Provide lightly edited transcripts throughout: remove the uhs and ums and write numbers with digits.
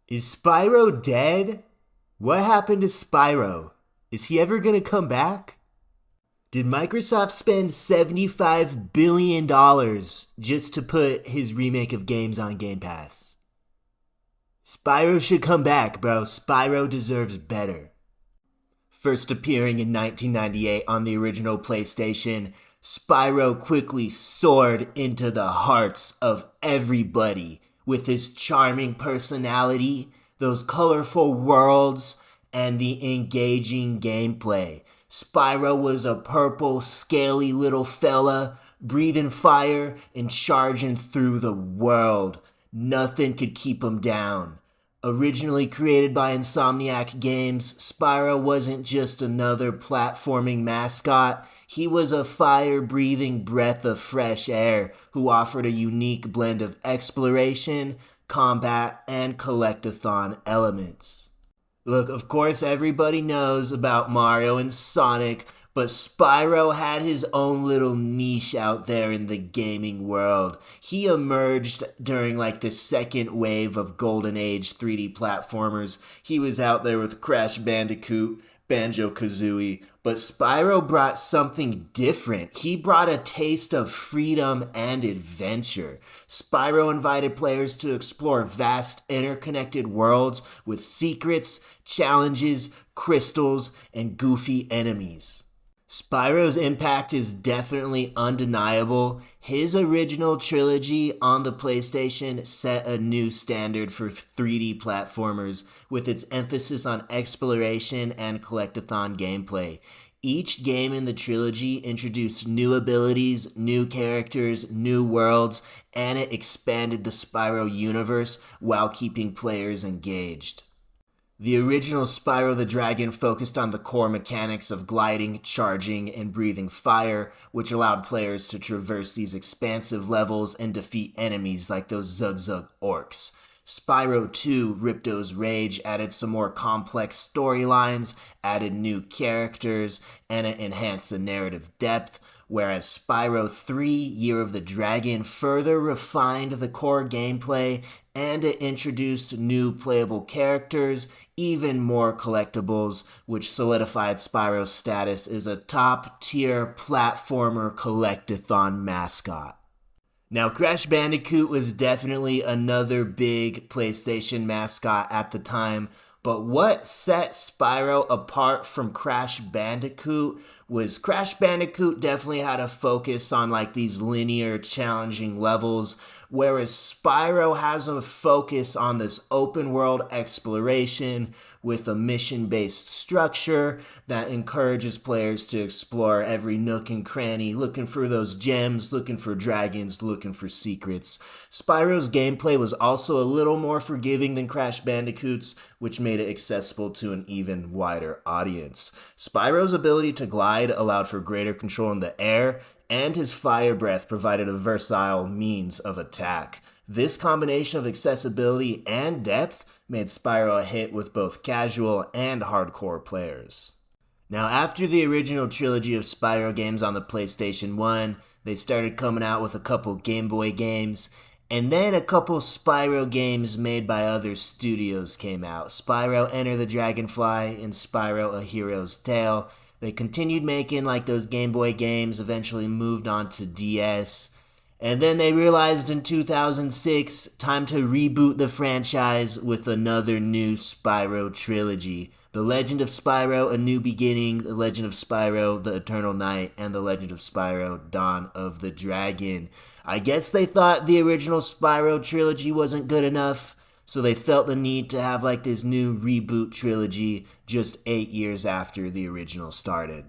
Is Spyro dead? What happened to Spyro? Is he ever gonna come back? Did Microsoft spend $75 billion just to put his remake of games on Game Pass? Spyro should come back, bro. Spyro deserves better. First appearing in 1998 on the original PlayStation, Spyro quickly soared into the hearts of everybody with his charming personality, those colorful worlds, and the engaging gameplay. Spyro was a purple, scaly little fella, breathing fire and charging through the world. Nothing could keep him down. Originally created by Insomniac Games, Spyro wasn't just another platforming mascot. He was a fire-breathing breath of fresh air who offered a unique blend of exploration, combat, and collectathon elements. Look, of course everybody knows about Mario and Sonic, but Spyro had his own little niche out there in the gaming world. He emerged during the second wave of Golden Age 3D platformers. He was out there with Crash Bandicoot, Banjo-Kazooie, but Spyro brought something different. He brought a taste of freedom and adventure. Spyro invited players to explore vast, interconnected worlds with secrets, challenges, crystals, and goofy enemies. Spyro's impact is definitely undeniable. His original trilogy on the PlayStation set a new standard for 3D platformers with its emphasis on exploration and collectathon gameplay. Each game in the trilogy introduced new abilities, new characters, new worlds, and it expanded the Spyro universe while keeping players engaged. The original Spyro the Dragon focused on the core mechanics of gliding, charging, and breathing fire, which allowed players to traverse these expansive levels and defeat enemies like those ZUGZUG orcs. Spyro 2, Ripto's Rage, added some more complex storylines, added new characters, and it enhanced the narrative depth, whereas Spyro 3, Year of the Dragon, further refined the core gameplay and it introduced new playable characters, even more collectibles, which solidified Spyro's status as a top-tier platformer collectathon mascot. Now, Crash Bandicoot was definitely another big PlayStation mascot at the time, but what set Spyro apart from Crash Bandicoot was Crash Bandicoot definitely had a focus on these linear, challenging levels, whereas Spyro has a focus on this open world exploration with a mission-based structure that encourages players to explore every nook and cranny, looking for those gems, looking for dragons, looking for secrets. Spyro's gameplay was also a little more forgiving than Crash Bandicoot's, which made it accessible to an even wider audience. Spyro's ability to glide allowed for greater control in the air, and his fire breath provided a versatile means of attack. This combination of accessibility and depth made Spyro a hit with both casual and hardcore players. Now, after the original trilogy of Spyro games on the PlayStation 1, they started coming out with a couple Game Boy games, and then a couple Spyro games made by other studios came out. Spyro Enter the Dragonfly and Spyro A Hero's Tale. They continued making those Game Boy games, eventually moved on to DS. And then they realized in 2006, time to reboot the franchise with another new Spyro trilogy. The Legend of Spyro, A New Beginning, The Legend of Spyro, The Eternal Night, and The Legend of Spyro, Dawn of the Dragon. I guess they thought the original Spyro trilogy wasn't good enough, so they felt the need to have this new reboot trilogy just 8 years after the original started.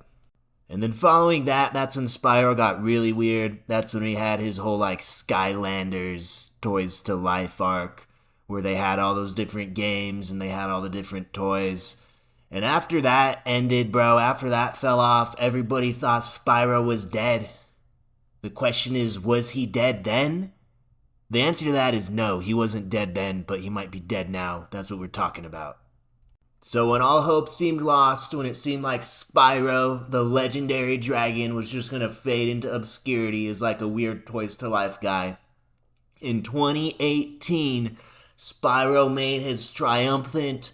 And then following that, that's when Spyro got really weird. That's when we had his whole Skylanders Toys to Life arc, where they had all those different games and they had all the different toys. And after that ended, bro, after that fell off, everybody thought Spyro was dead. The question is, was he dead then? The answer to that is no, he wasn't dead then, but he might be dead now. That's what we're talking about. So when all hope seemed lost, when it seemed like Spyro, the legendary dragon, was just going to fade into obscurity as a weird Toys to Life guy, in 2018, Spyro made his triumphant,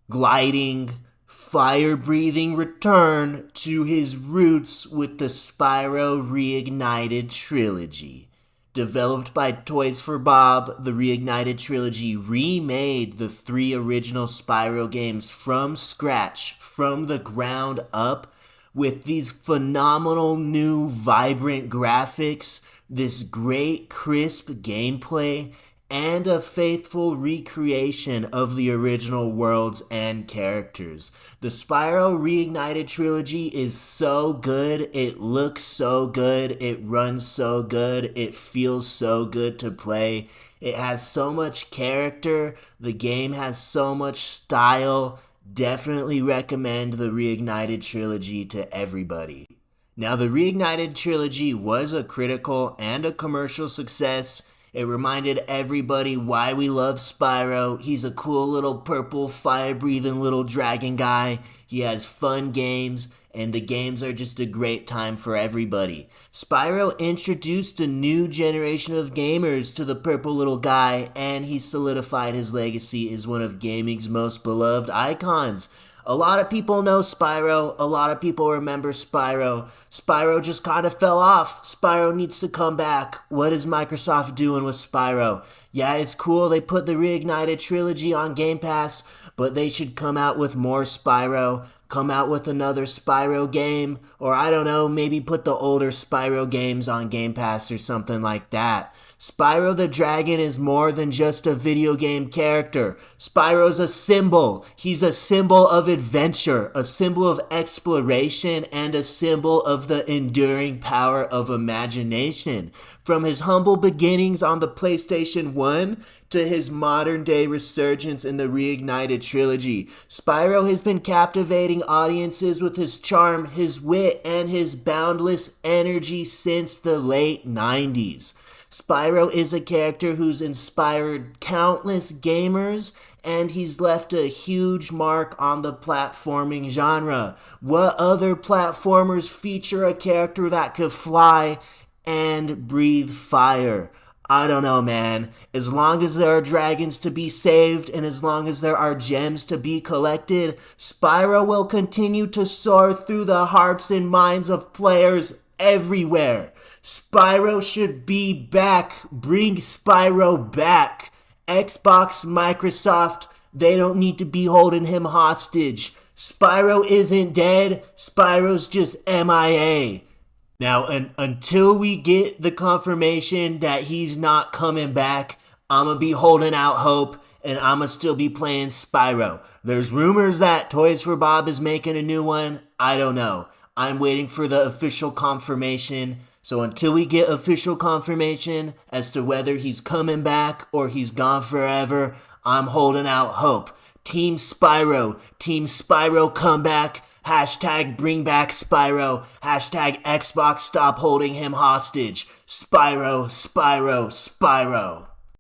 gliding, fire-breathing return to his roots with the Spyro Reignited trilogy. Developed by Toys for Bob, the Reignited trilogy remade the 3 original Spyro games from scratch, from the ground up, with these phenomenal new vibrant graphics, this great crisp gameplay, and a faithful recreation of the original worlds and characters. The Spyro Reignited trilogy is so good, it looks so good, it runs so good, it feels so good to play. It has so much character, the game has so much style. Definitely recommend the Reignited trilogy to everybody. Now, the Reignited trilogy was a critical and a commercial success. It reminded everybody why we love Spyro. He's a cool little purple fire-breathing little dragon guy. He has fun games, and the games are just a great time for everybody. Spyro introduced a new generation of gamers to the purple little guy, and he solidified his legacy as one of gaming's most beloved icons. A lot of people know Spyro. A lot of people remember Spyro. Spyro just kind of fell off. Spyro needs to come back. What is Microsoft doing with Spyro? Yeah, it's cool. They put the Reignited trilogy on Game Pass, but they should come out with more Spyro. Come out with another Spyro game. Or I don't know, maybe put the older Spyro games on Game Pass or something like that. Spyro the Dragon is more than just a video game character. Spyro's a symbol. He's a symbol of adventure, a symbol of exploration, and a symbol of the enduring power of imagination. From his humble beginnings on the PlayStation 1 to his modern-day resurgence in the Reignited trilogy, Spyro has been captivating audiences with his charm, his wit, and his boundless energy since the late 90s. Spyro is a character who's inspired countless gamers, and he's left a huge mark on the platforming genre. What other platformers feature a character that could fly and breathe fire? I don't know, man. As long as there are dragons to be saved and as long as there are gems to be collected, Spyro will continue to soar through the hearts and minds of players everywhere. Spyro should be back. Bring Spyro back. Xbox, Microsoft, they don't need to be holding him hostage. Spyro isn't dead. Spyro's just MIA. Now, until we get the confirmation that he's not coming back, I'm going to be holding out hope, and I'm going to still be playing Spyro. There's rumors that Toys for Bob is making a new one. I don't know. I'm waiting for the official confirmation. So until we get official confirmation as to whether he's coming back or he's gone forever, I'm holding out hope. Team Spyro comeback. Hashtag bring back Spyro. Hashtag Xbox stop holding him hostage. Spyro, Spyro, Spyro.